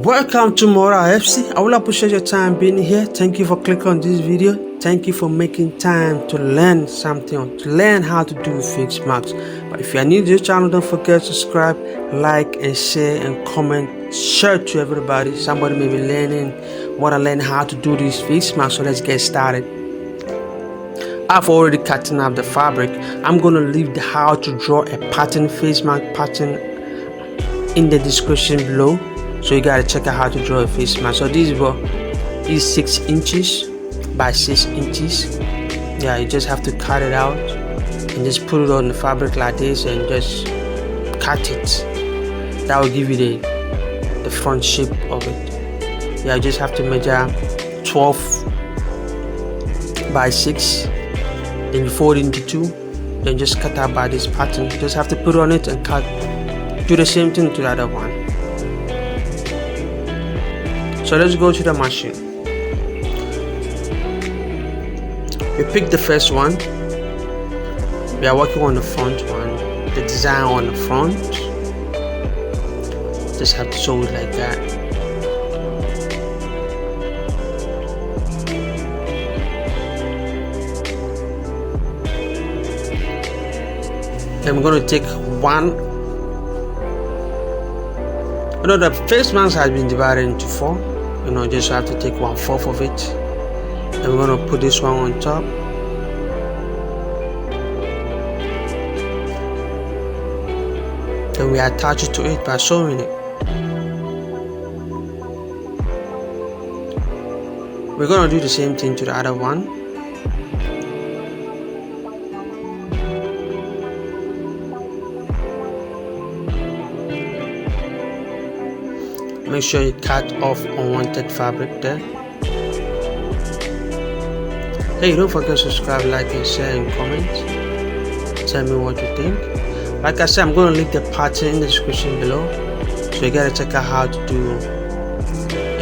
Welcome to Mora FC. I will appreciate your time being here. Thank you for clicking on this video. Thank you for making time to learn something, to learn how to do face marks. But if you are new to this channel, don't forget to subscribe, like and share and comment. Share to everybody. Somebody may be want to learn how to do these face marks. So let's get started. I've already cutting up the fabric. I'm gonna leave the how to draw a pattern, face mask pattern, in the description below. So you gotta check out how to draw a face mask. So this is 6 inches by 6 inches. Yeah, you just have to cut it out and just put it on the fabric like this and just cut it. That will give you the front shape of it. Yeah, you just have to measure 12 by 6, then you fold it into 2, then just cut out by this pattern. You just have to put on it and cut. Do the same thing to the other one. So let's go to the machine. We pick the first one. We are working on the front one, the design on the front. Just have to sew it like that. Then we're going to take one. The face mask has been divided into 4. Just have to take 1/4 of it. And we're gonna put this one on top. Then we attach it to it by sewing it. We're gonna do the same thing to the other one. Make sure you cut off unwanted fabric there. Hey, don't forget to subscribe, like and share and comment. Tell me what you think. Like I said, I'm going to link the pattern in the description below, so you gotta check out how to do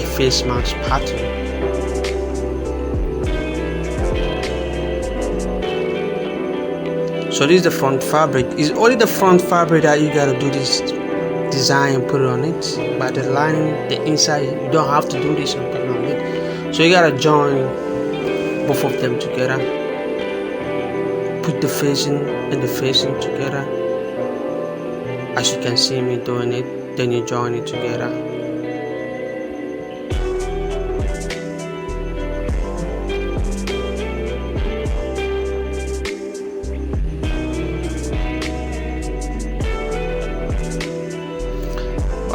a face mask pattern. So this is the front fabric. It's only the front fabric that you gotta do this design and put it on it, but the lining, the inside, you don't have to do this and put it on it. So you gotta join both of them together. Put the facing and the facing together, as you can see me doing it. Then you join it together.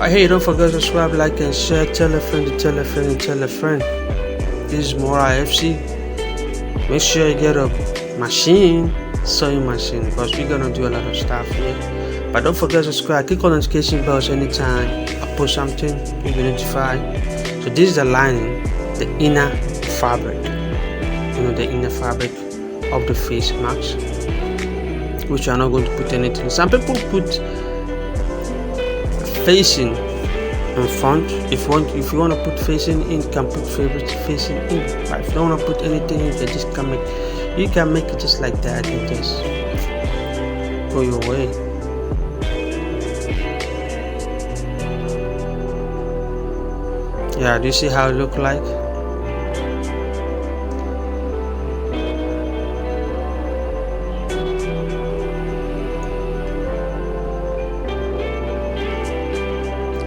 Hey, don't forget to subscribe, like and share. Tell a friend to tell a friend and tell a friend. This is Mora FC. Make sure you get a machine, sewing machine, because we're gonna do a lot of stuff here. But don't forget to subscribe. Click on the notification bells anytime I post something, you'll be notified. So this is the lining, the inner fabric. The inner fabric of the face mask, which I'm not going to put anything. Some people put facing in front. If you want to put facing in, you can put facing in. But if you don't want to put anything in, you can make it just like that and just go your way. Yeah, do you see how it look like?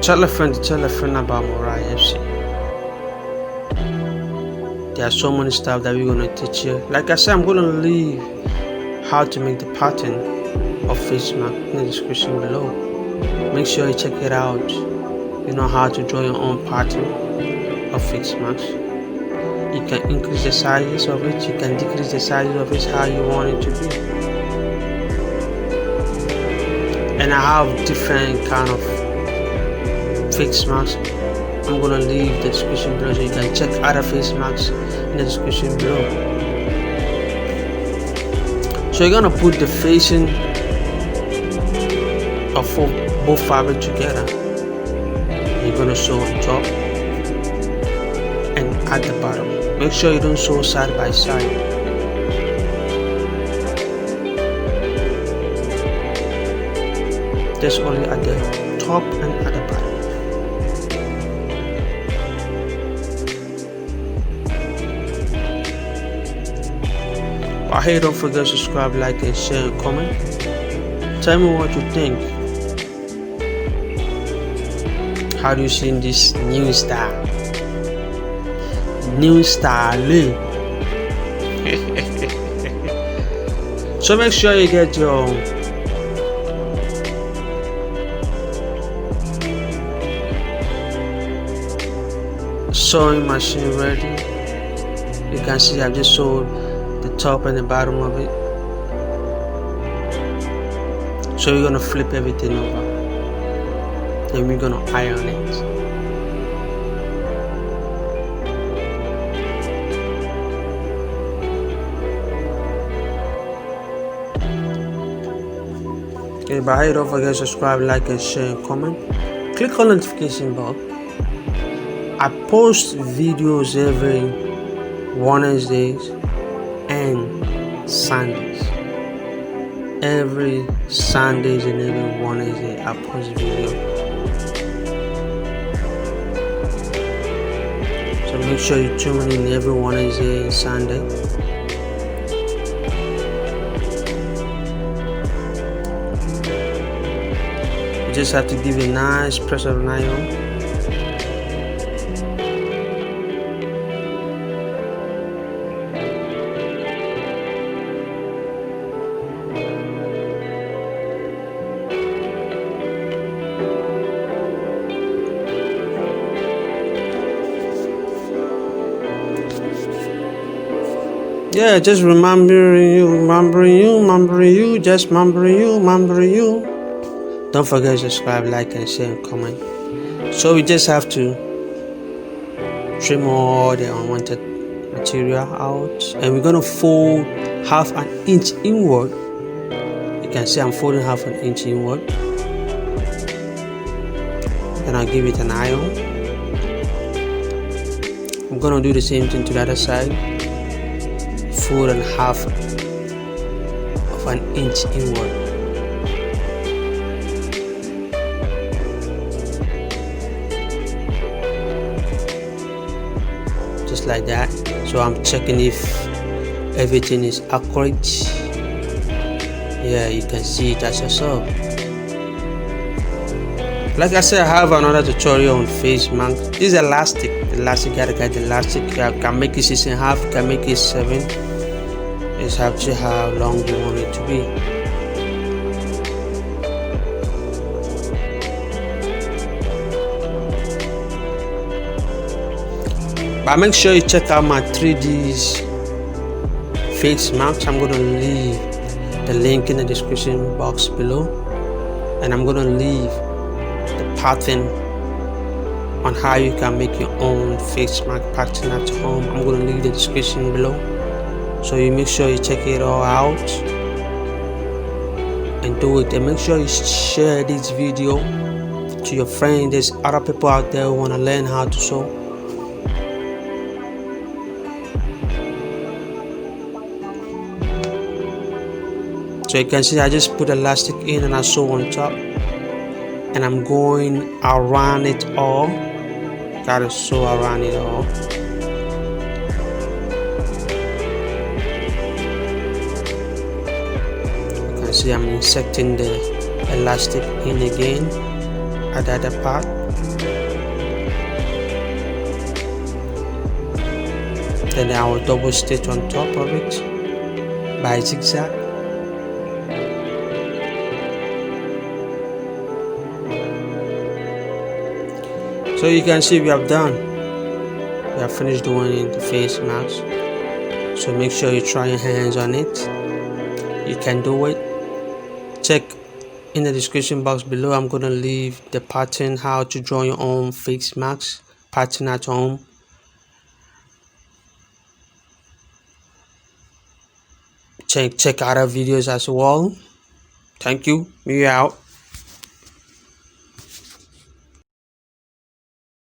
Tell a friend about Mora FC. There are so many stuff that we're gonna teach you. Like I said, I'm gonna leave how to make the pattern of face mask in the description below. Make sure you check it out. You know how to draw your own pattern of face mask. You can increase the sizes of it, you can decrease the sizes of it how you want it to be. And I have different kind of face mask. I'm gonna leave the description below, so you can check other face masks in the description below. So you're gonna put the facing of both fabric together. You're gonna sew on top and at the bottom. Make sure you don't sew side by side. Just only at the top and at the bottom. here, don't forget to subscribe, like, and share, and comment. Tell me what you think. How do you see this new style? New style. So make sure you get your sewing machine ready. You can see I've just sewed the top and the bottom of it. So you're gonna flip everything over, then we're gonna iron it. Okay, but hey, don't forget to subscribe, like, and share, and comment. Click on the notification bell. I post videos every Wednesdays and Sundays. Every Sundays and every Wednesday I post video. So make sure you tune in every Wednesday and Sunday. You just have to give it a nice press of an iron. Yeah, just remembering you, just remembering you. Don't forget to subscribe, like, and share, and comment. So we just have to trim all the unwanted material out, and we're gonna fold half an inch inward. You can see I'm folding half an inch inward. Then I'll give it an iron. I'm gonna do the same thing to the other side. Fold and half of an inch inward. Just like that. So I'm checking if everything is accurate. Yeah, you can see it as yourself. Like I said, I have another tutorial on face mask. This is elastic. You gotta get the elastic. You can make it 6.5, you can make it 7. It's up to how long you want it to be. But make sure you check out my 3D's face mask. I'm gonna leave the link in the description box below, and I'm gonna leave the pattern on how you can make your own face mask pattern at home. I'm gonna leave the description below. So you make sure you check it all out and do it, and make sure you share this video to your friends. There's other people out there who want to learn how to sew. So you can see I just put elastic in and I sew on top, and I'm going around it all. Gotta sew around it all. See, I'm inserting the elastic in again at the other part. Then I will double stitch on top of it by zigzag. So you can see we have done. We have finished doing the face mask. So make sure you try your hands on it. You can do it. Check in the description box below. I'm gonna leave the pattern how to draw your own face mask pattern at home. Check out our videos as well. Thank you. We out.